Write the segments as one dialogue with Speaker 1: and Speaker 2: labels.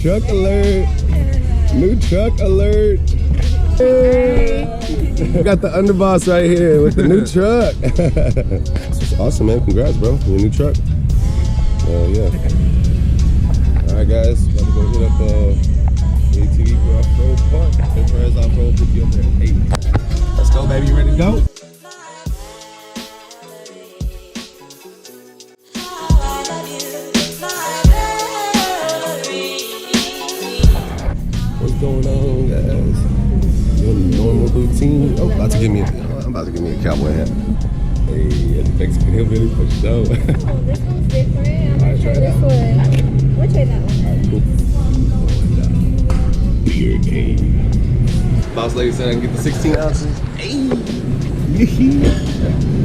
Speaker 1: truck alert. New truck alert. Got the underboss right here with the new truck. This is awesome, man. Congrats, bro. Your new truck. Yeah. Alright, guys. About to go hit up ATV for Offroad Park. Enterprise Offroad, pick you up there at 8. Let's go, baby. You ready to go? What's going on, guys? Doing the normal routine. Oh, I'm about to give me a cowboy hat. Hey, that's a Mexican hillbilly for sure.
Speaker 2: Oh, this one's different. I'm gonna try this one. We'll try that one.
Speaker 1: Alright, cool. Beer game. Boss lady said I can get the 16 ounces. Hey!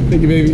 Speaker 1: Thank you, baby.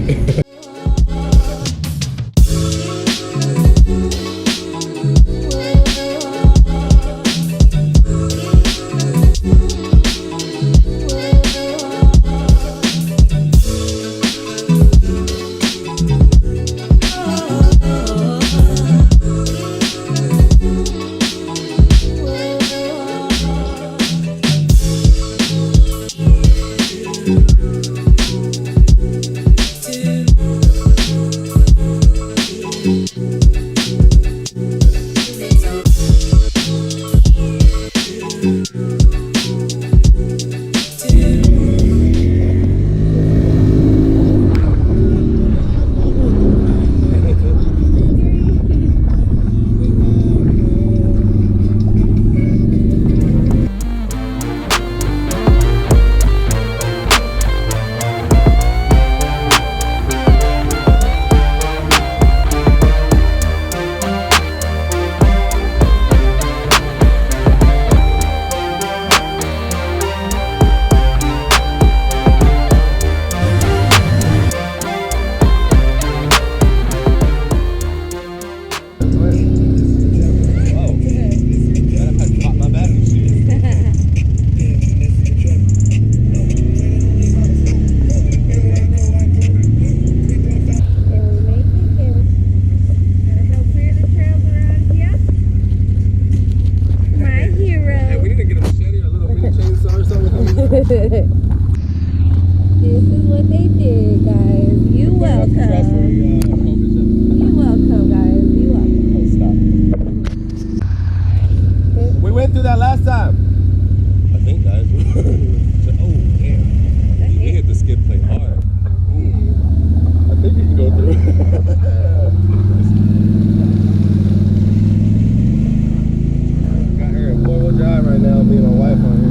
Speaker 2: This is what they did, guys. You welcome. You welcome, guys. You welcome.
Speaker 1: Oh, stop. We went through that last time. I think, guys. Oh, damn. We hit the skid plate hard. Ooh. I think you can go through. Got her in 4-wheel drive right now, me and my wife on here.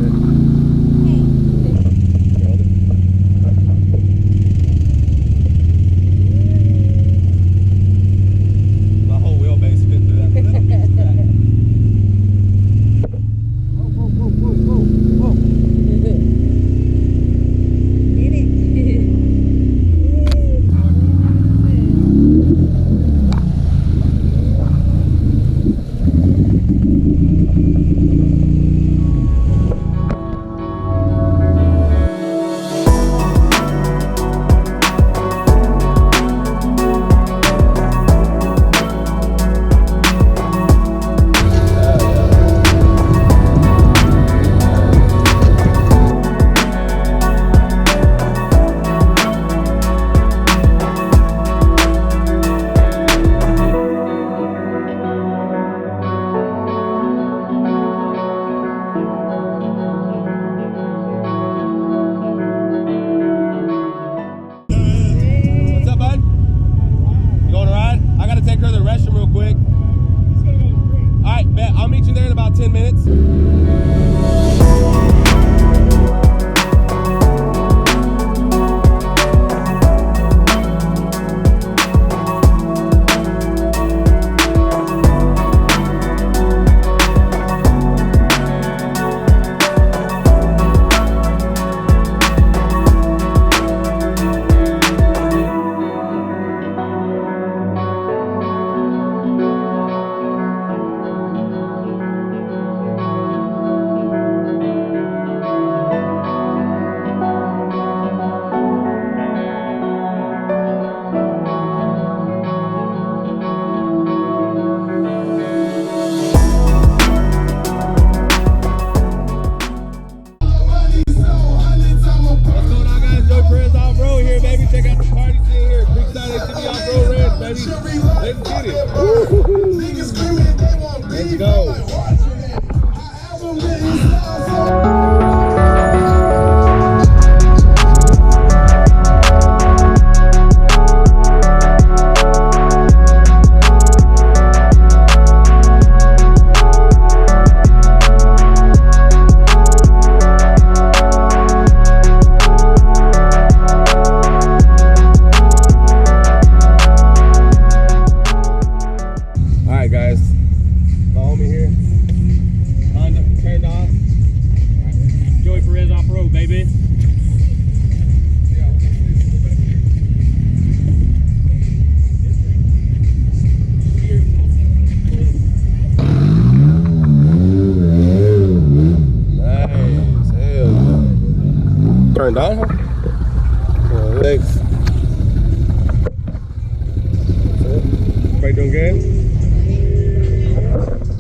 Speaker 1: turned on, huh? Thanks. Everybody doing good?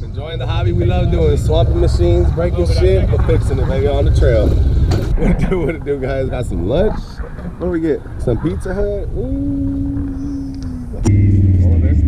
Speaker 1: Enjoying the hobby we love doing. Swamping machines, breaking shit, but fixing it, baby, on the trail. What it do, guys? Got some lunch. What do we get? Some Pizza Hut. Ooh. All of this.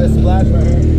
Speaker 1: Splash right here.